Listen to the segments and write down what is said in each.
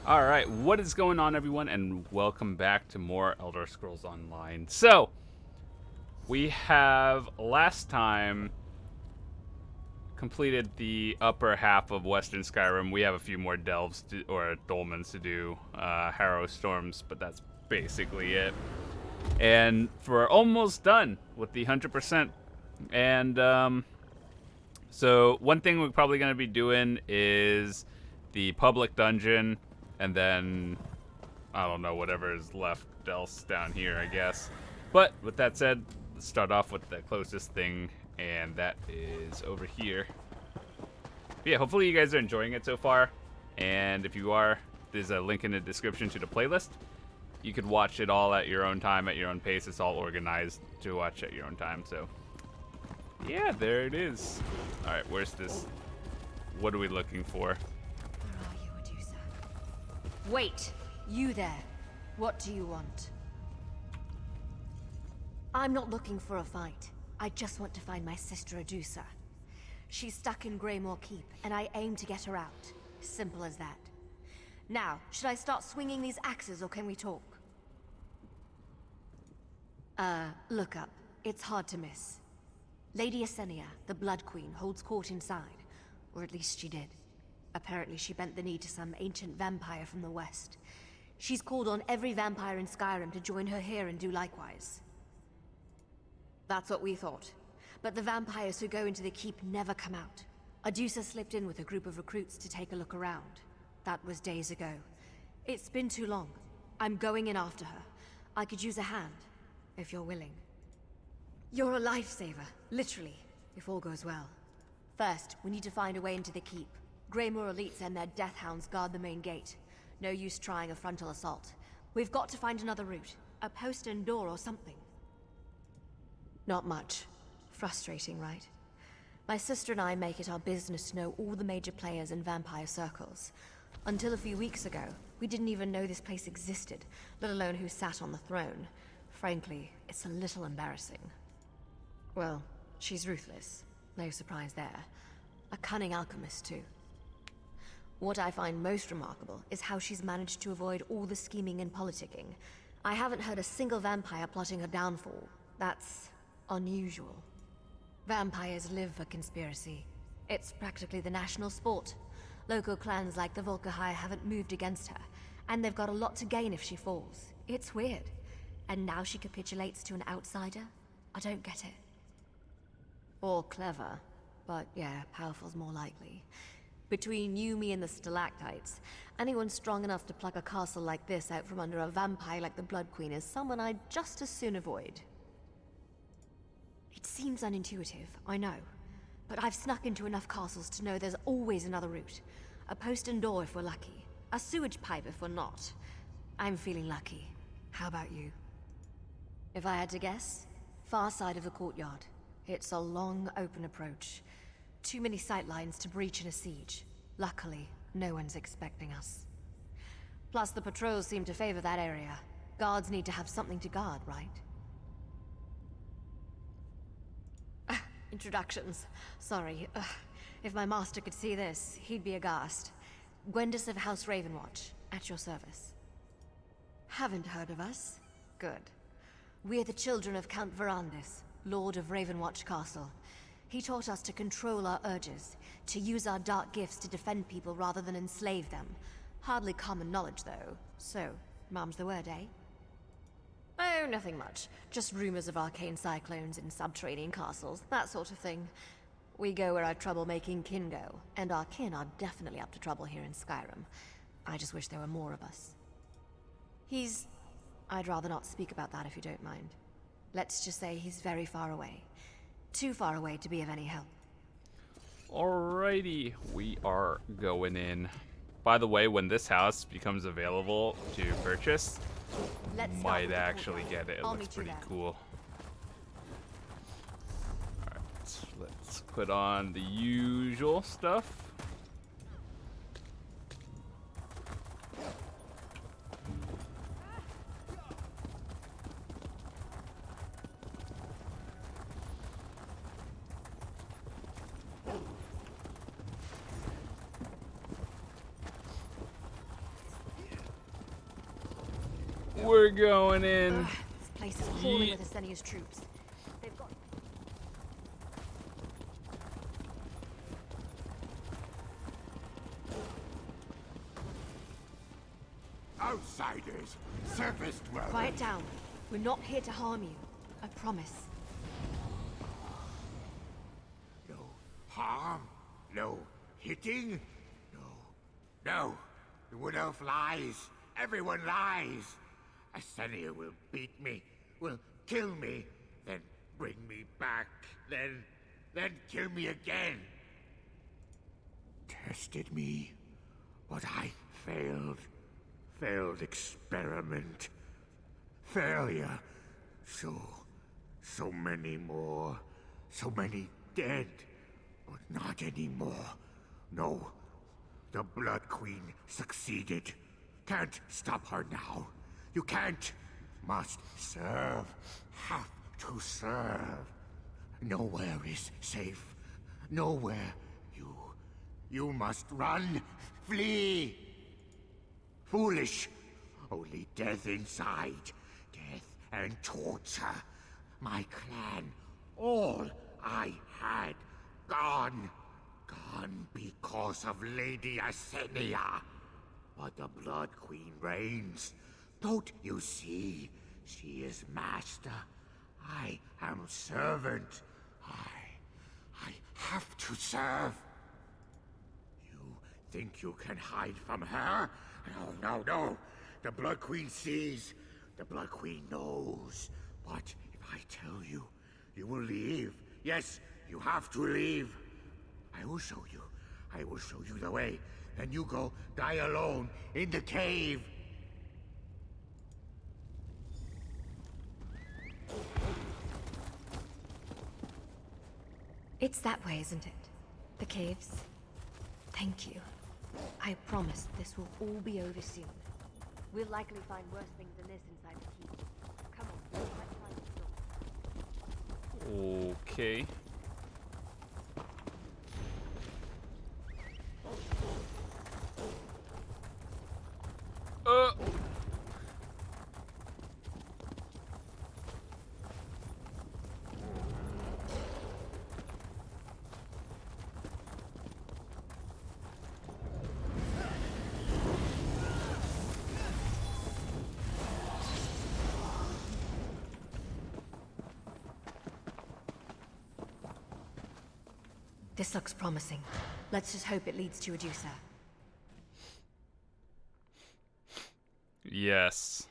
Alright, what is going on, everyone, and welcome back to more Elder Scrolls Online. So, we have last time completed the upper half of Western Skyrim. We have a few more delves or dolmens to do, Harrow Storms, but that's basically it. And we're almost done with the 100%. And so one thing we're probably going to be doing is the public dungeon, and then I don't know, whatever is left else down here, I guess. But with that said, let's start off with the closest thing, and that is over here. But yeah, hopefully you guys are enjoying it so far. And if you are, there's a link in the description to the playlist. You could watch it all at your own time, at your own pace. It's all organized to watch at your own time, so yeah, there it is. All right, where's this? What are we looking for? Where are you, Adusa? Wait! You there. What do you want? I'm not looking for a fight. I just want to find my sister Adusa. She's stuck in Greymoor Keep, and I aim to get her out. Simple as that. Now, should I start swinging these axes, or can we talk? Look up. It's hard to miss. Lady Asenia, the Blood Queen, holds court inside. Or at least she did. Apparently she bent the knee to some ancient vampire from the west. She's called on every vampire in Skyrim to join her here and do likewise. That's what we thought. But the vampires who go into the keep never come out. Adusa slipped in with a group of recruits to take a look around. That was days ago. It's been too long. I'm going in after her. I could use a hand, if you're willing. You're a lifesaver, literally, if all goes well. First, we need to find a way into the keep. Greymoor elites and their death hounds guard the main gate. No use trying a frontal assault. We've got to find another route. A postern door or something. Not much. Frustrating, right? My sister and I make it our business to know all the major players in vampire circles. Until a few weeks ago, we didn't even know this place existed, let alone who sat on the throne. Frankly, it's a little embarrassing. Well, she's ruthless. No surprise there. A cunning alchemist, too. What I find most remarkable is how she's managed to avoid all the scheming and politicking. I haven't heard a single vampire plotting her downfall. That's unusual. Vampires live for conspiracy. It's practically the national sport. Local clans like the Volkahai haven't moved against her, and they've got a lot to gain if she falls. It's weird. And now she capitulates to an outsider? I don't get it. Or clever. But yeah, powerful's more likely. Between you, me, and the stalactites, anyone strong enough to pluck a castle like this out from under a vampire like the Blood Queen is someone I'd just as soon avoid. It seems unintuitive, I know. But I've snuck into enough castles to know there's always another route. A postern door if we're lucky. A sewage pipe if we're not. I'm feeling lucky. How about you? If I had to guess, far side of the courtyard. It's a long, open approach. Too many sight lines to breach in a siege. Luckily, no one's expecting us. Plus, the patrols seem to favor that area. Guards need to have something to guard, right? Introductions. Sorry. If my master could see this, he'd be aghast. Gwenda of House Ravenwatch, at your service. Haven't heard of us? Good. We're the children of Count Verandis, Lord of Ravenwatch Castle. He taught us to control our urges, to use our dark gifts to defend people rather than enslave them. Hardly common knowledge, though. So, mum's the word, eh? Oh, nothing much. Just rumors of arcane cyclones in subterranean castles, that sort of thing. We go where our trouble-making kin go, and our kin are definitely up to trouble here in Skyrim. I just wish there were more of us. I'd rather not speak about that if you don't mind. Let's just say he's very far away. Too far away to be of any help. Alrighty, we are going in. By the way, when this house becomes available to purchase, might actually get it. It looks pretty cool. Alright, let's put on the usual stuff. We're going in. Ugh, this place is crawling with Asenia's troops. They've got... Outsiders, surface dwellers. Quiet down. We're not here to harm you. I promise. No harm, no hitting, no. The Wood Elf lies. Everyone lies. Asenia will beat me, will kill me, then bring me back, then kill me again. Tested me, but I failed. Failed experiment. Failure. So many more. So many dead. But not anymore. No. The Blood Queen succeeded. Can't stop her now. You can't. Must serve. Have to serve. Nowhere is safe. Nowhere. You must run. Flee. Foolish. Only death inside. Death and torture. My clan. All I had. Gone. Gone because of Lady Asenia. But the Blood Queen reigns. Don't you see? She is master. I am servant. I have to serve. You think you can hide from her? No. The Blood Queen sees. The Blood Queen knows. But if I tell you, you will leave. Yes, you have to leave. I will show you. I will show you the way. And you go die alone in the cave. It's that way, isn't it? The caves. Thank you. I promise this will all be over soon. We'll likely find worse things than this inside the keep. Come on, let's find the door. Okay. This looks promising. Let's just hope it leads to Adusa. Yes.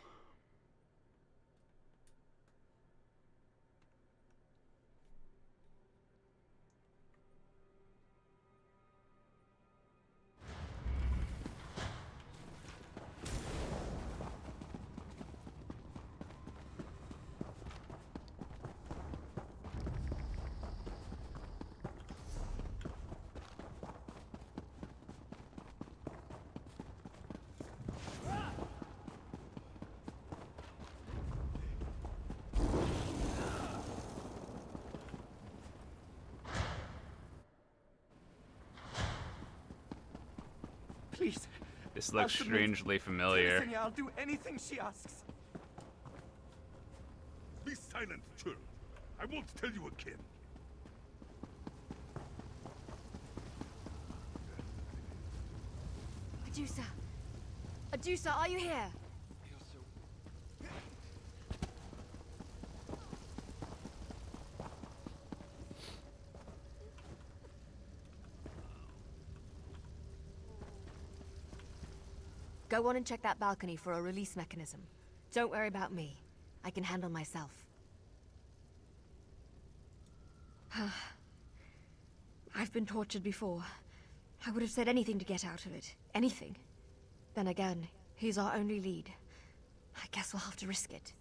Please. This looks I'll strangely familiar. Asenia, I'll do anything she asks. Be silent, churl. I won't tell you again. Adusa! Adusa, are you here? Go on and check that balcony for a release mechanism. Don't worry about me. I can handle myself. I've been tortured before. I would have said anything to get out of it. Anything. Then again, he's our only lead. I guess we'll have to risk it.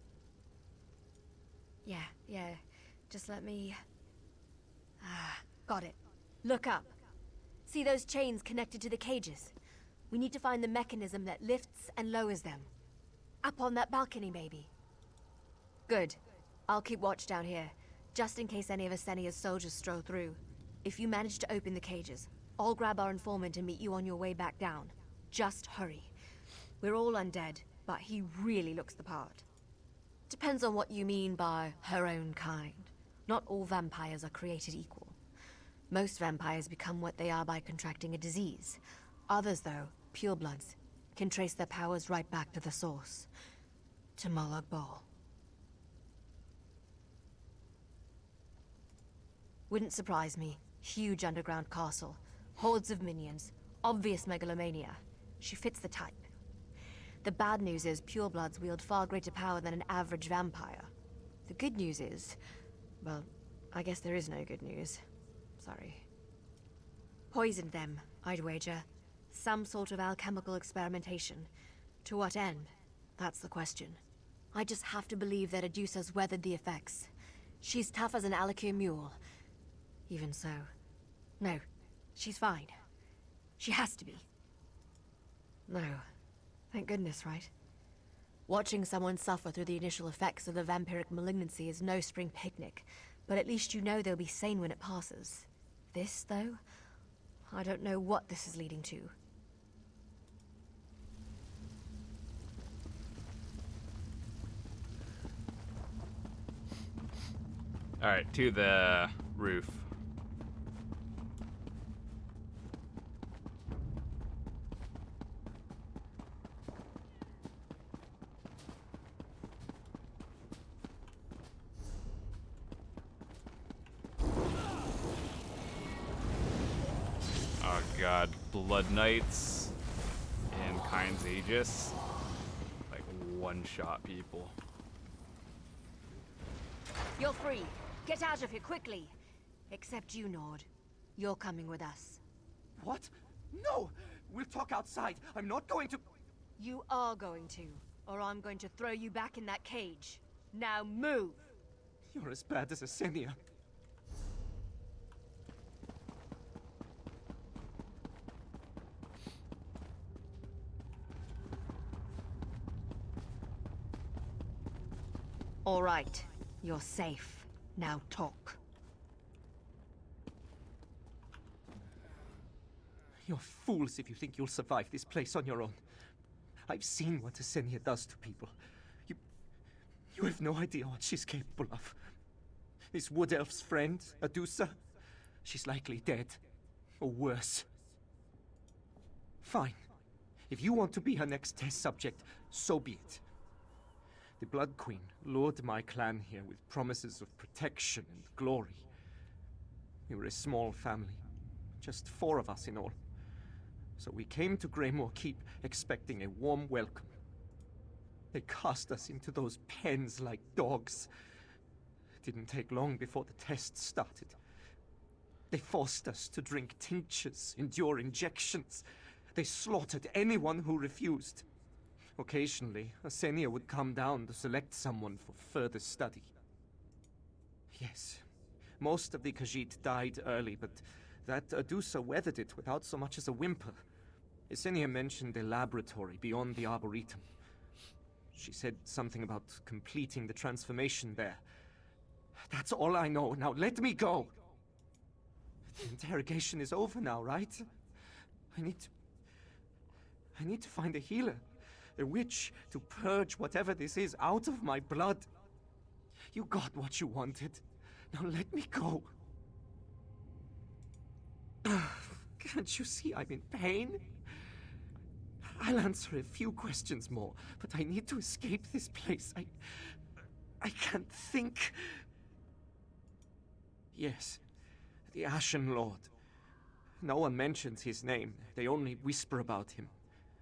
Yeah. Just let me... got it. Look up. See those chains connected to the cages? We need to find the mechanism that lifts and lowers them. Up on that balcony, maybe. Good. I'll keep watch down here, just in case any of Asenia's soldiers stroll through. If you manage to open the cages, I'll grab our informant and meet you on your way back down. Just hurry. We're all undead, but he really looks the part. Depends on what you mean by her own kind. Not all vampires are created equal. Most vampires become what they are by contracting a disease. Others, though, purebloods, can trace their powers right back to the source. To Molag Bal. Wouldn't surprise me. Huge underground castle. Hordes of minions. Obvious megalomania. She fits the type. The bad news is purebloods wield far greater power than an average vampire. The good news is... well, I guess there is no good news. Sorry. Poisoned them, I'd wager. Some sort of alchemical experimentation. To what end? That's the question. I just have to believe that Adusa's weathered the effects. She's tough as an Alikir mule. Even so. No, she's fine. She has to be. No. Thank goodness, right? Watching someone suffer through the initial effects of the vampiric malignancy is no spring picnic, but at least you know they'll be sane when it passes. This, though? I don't know what this is leading to. Alright, to the roof. Oh god, Blood Knights and Kyne's Aegis. Like one-shot people. You're free. Get out of here quickly. Except you, Nord. You're coming with us. What? No! We'll talk outside. I'm not going to... You are going to, or I'm going to throw you back in that cage. Now move! You're as bad as Asenia. All right. You're safe. Now talk. You're fools if you think you'll survive this place on your own. I've seen what Asenia does to people. You have no idea what she's capable of. This Wood Elf's friend, Adusa, she's likely dead. Or worse. Fine. If you want to be her next test subject, so be it. The Blood Queen lured my clan here with promises of protection and glory. We were a small family, just 4 of us in all. So we came to Greymoor Keep expecting a warm welcome. They cast us into those pens like dogs. It didn't take long before the tests started. They forced us to drink tinctures, endure injections. They slaughtered anyone who refused. Occasionally, Asenia would come down to select someone for further study. Yes, most of the Khajiit died early, but that Adusa weathered it without so much as a whimper. Asenia mentioned a laboratory beyond the Arboretum. She said something about completing the transformation there. That's all I know. Now let me go! The interrogation is over now, right? I need to find a healer. A witch to purge whatever this is out of my blood. You got what you wanted. Now let me go. Can't you see I'm in pain? I'll answer a few questions more, but I need to escape this place. I can't think. Yes, the Ashen Lord. No one mentions his name. They only whisper about him.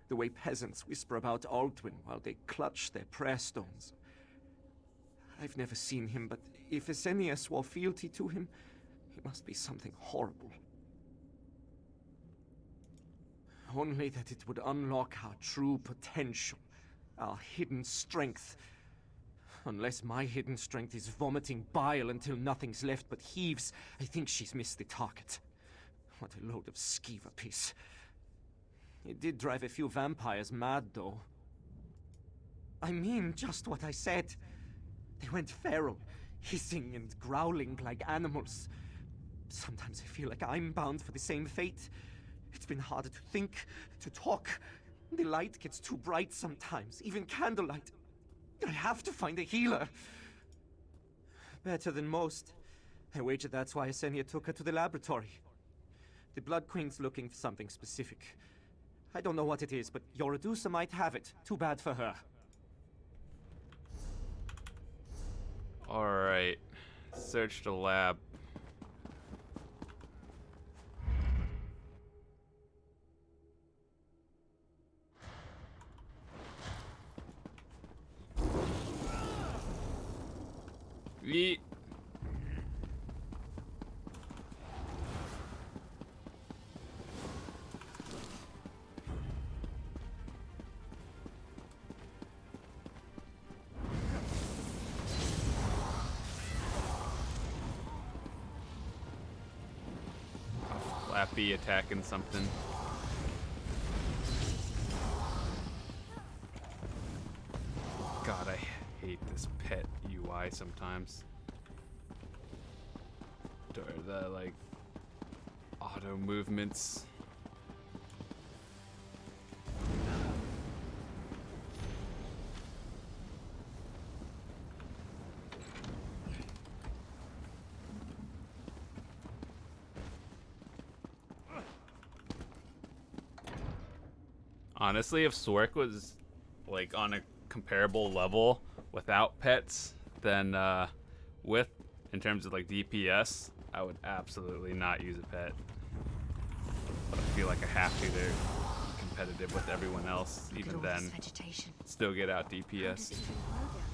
The way peasants whisper about Aldwin while they clutch their prayer stones. I've never seen him, but if Asenia swore fealty to him, it must be something horrible. Only that it would unlock our true potential, our hidden strength. Unless my hidden strength is vomiting bile until nothing's left but heaves, I think she's missed the target. What a load of skeever piss. It did drive a few vampires mad, though. I mean just what I said. They went feral, hissing and growling like animals. Sometimes I feel like I'm bound for the same fate. It's been harder to think, to talk. The light gets too bright sometimes, even candlelight. I have to find a healer. Better than most. I wager that's why Esenia took her to the laboratory. The Blood Queen's looking for something specific. I don't know what it is, but your Adusa might have it. Too bad for her. Alright. Search the lab. Yeet. Flappy attacking something. God, I hate this pet UI sometimes. Or the, like, auto movements. Honestly, if Swark was like on a comparable level without pets, then with, in terms of like DPS, I would absolutely not use a pet. But I feel like I have to to be competitive with everyone else. Look at Even all this then, vegetation. still get out How does DPS. it even grow down here?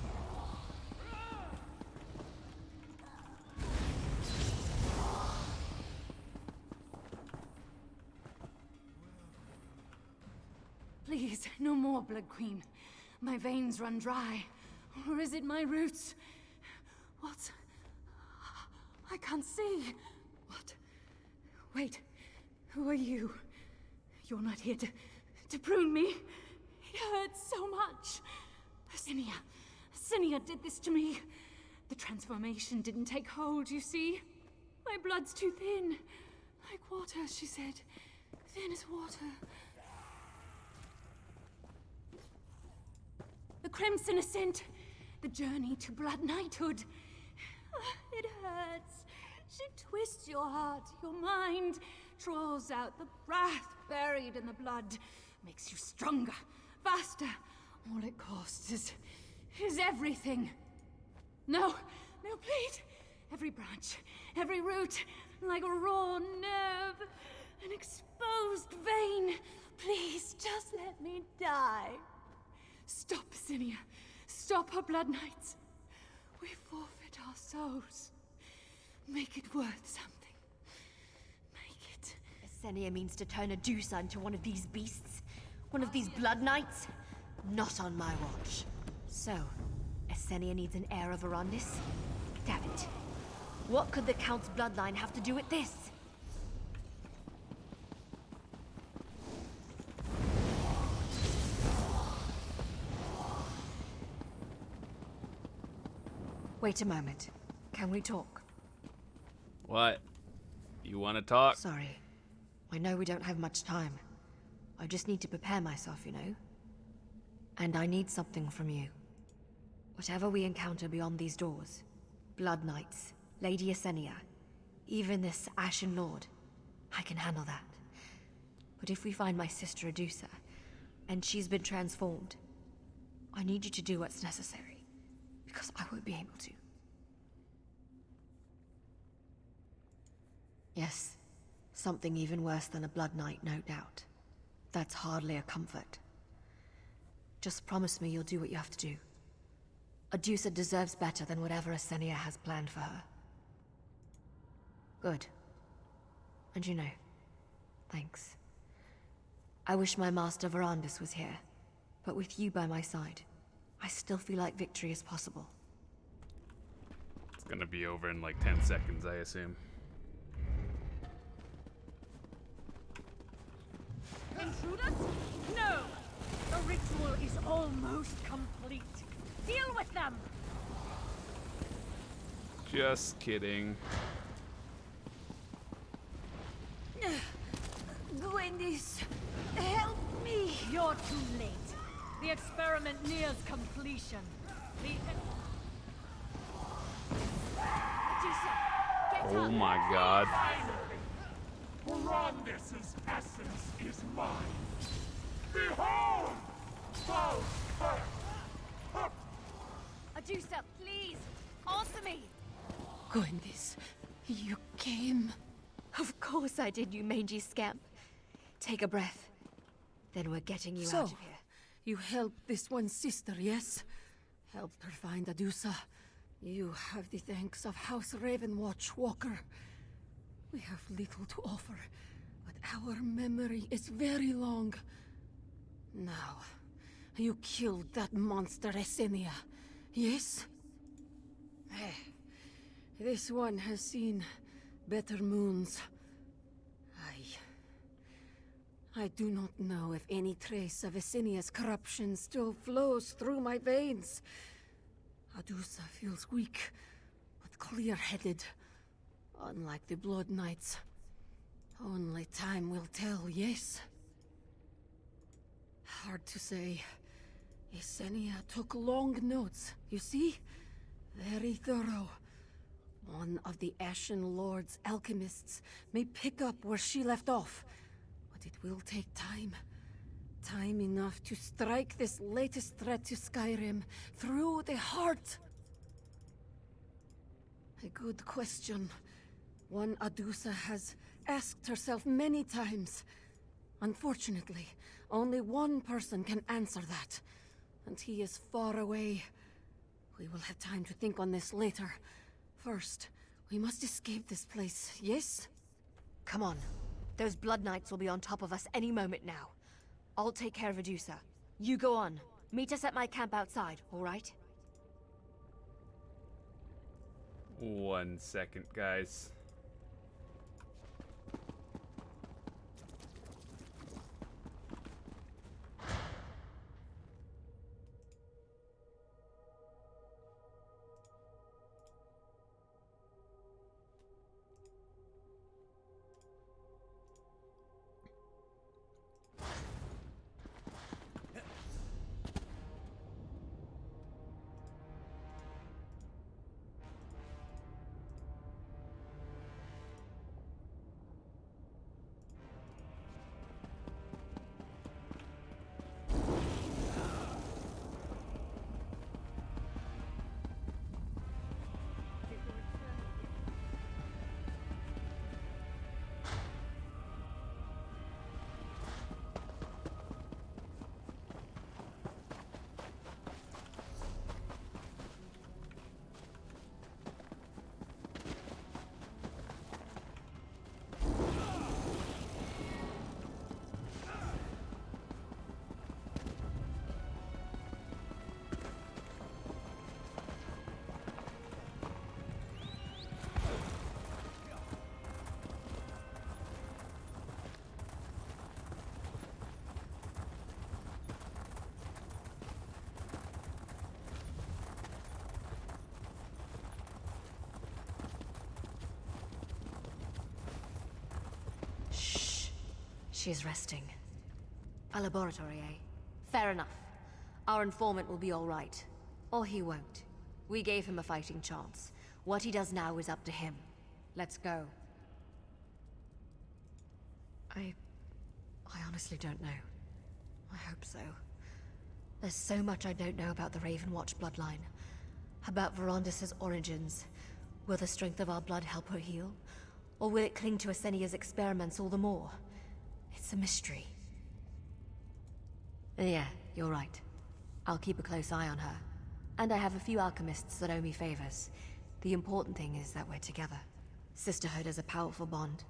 Please, no more, Blood Queen. My veins run dry. Or is it my roots? What? I can't see. What? Wait. Who are you? You're not here to prune me. It hurts so much. Esenia did this to me. The transformation didn't take hold, you see? My blood's too thin. Like water, she said. Thin as water. The Crimson Ascent. The journey to Blood Knighthood. It hurts. She twists your heart, your mind, draws out the wrath buried in the blood, makes you stronger, faster. All it costs is everything. No, please. Every branch, every root, like a raw nerve, an exposed vein. Please, just let me die. Stop, Esenia. Stop her Blood Knights. We forfeit our souls. Make it worth something. Make it. Esenia means to turn Adusa into one of these beasts? One of these Blood Knights? Not on my watch. So, Esenia needs an heir of Verandis? Damn it. What could the Count's bloodline have to do with this? Wait a moment. Can we talk? What? You want to talk? Sorry. I know we don't have much time. I just need to prepare myself, you know? And I need something from you. Whatever we encounter beyond these doors, Blood Knights, Lady Esenia, even this Ashen Lord, I can handle that. But if we find my sister Adusa, and she's been transformed, I need you to do what's necessary, because I won't be able to. Yes, something even worse than a Blood Knight, no doubt. That's hardly a comfort. Just promise me you'll do what you have to do. Adusa deserves better than whatever Esenia has planned for her. Good. And you know, thanks. I wish my master Verandis was here, but with you by my side, I still feel like victory is possible. It's gonna be over in like 10 seconds, I assume. Intruders? No! The ritual is almost complete. Deal with them! Just kidding. Gwendis, help me! You're too late. The experiment nears completion. The... Oh my god. Brandis's essence is mine. Behold! Fall first! Adusa, please! Answer me! Gwendis, you came. Of course I did, you mangy scamp. Take a breath. Then we're getting you So, out of here. you helped this one sister, yes? Helped her find Adusa. You have the thanks of House Ravenwatch, Walker. We have little to offer, but our memory is very long. Now, you killed that monster Esenia, yes? This one has seen better moons. I do not know if any trace of Esenia's corruption still flows through my veins. Adusa feels weak, but clear-headed. Unlike the Blood Knights. Only time will tell, yes? Hard to say. Esenia took long notes, you see? Very thorough. One of the Ashen Lord's alchemists may pick up where she left off, but it will take time. Time enough to strike this latest threat to Skyrim through the heart. A good question. One Adusa has asked herself many times. Unfortunately, only one person can answer that, and he is far away. We will have time to think on this later. First, we must escape this place, yes? Come on. Those Blood Knights will be on top of us any moment now. I'll take care of Adusa. You go on. Meet us at my camp outside, all right? 1 second, guys. She's resting. A laboratory, eh? Fair enough. Our informant will be all right. Or he won't. We gave him a fighting chance. What he does now is up to him. Let's go. I honestly don't know. I hope so. There's so much I don't know about the Ravenwatch bloodline. About Verondis' origins. Will the strength of our blood help her heal? Or will it cling to Esenia's experiments all the more? It's a mystery. Yeah, you're right. I'll keep a close eye on her. And I have a few alchemists that owe me favors. The important thing is that we're together. Sisterhood is a powerful bond.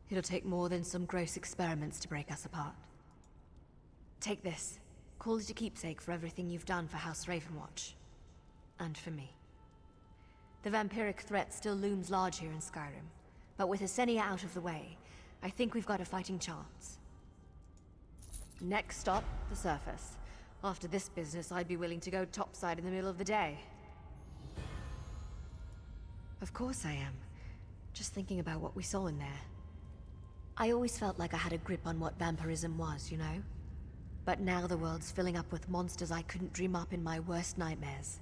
It'll take more than some gross experiments to break us apart. Take this. Call it a keepsake for everything you've done for House Ravenwatch. And for me. The vampiric threat still looms large here in Skyrim. But with Esenia out of the way, I think we've got a fighting chance. Next stop, the surface. After this business, I'd be willing to go topside in the middle of the day. Of course I am. Just thinking about what we saw in there. I always felt like I had a grip on what vampirism was, you know? But now the world's filling up with monsters I couldn't dream up in my worst nightmares.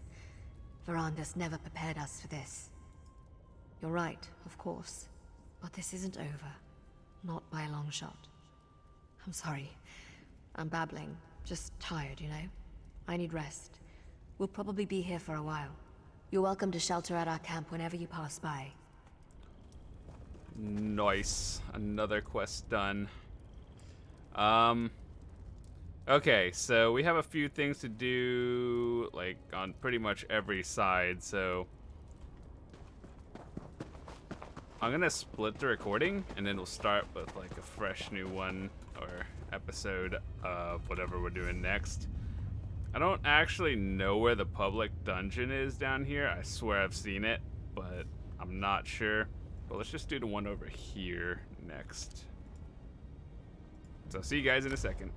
Verandas never prepared us for this. You're right, of course. But this isn't over. Not by a long shot. I'm sorry. I'm babbling. Just tired, you know? I need rest. We'll probably be here for a while. You're welcome to shelter at our camp whenever you pass by. Nice. Another quest done. Okay, so we have a few things to do, like, on pretty much every side, so I'm gonna split the recording, and then we'll start with, like, a fresh new one, or episode of whatever we're doing next. I don't actually know where the public dungeon is down here. I swear I've seen it, but I'm not sure. But let's just do the one over here next. So see you guys in a second.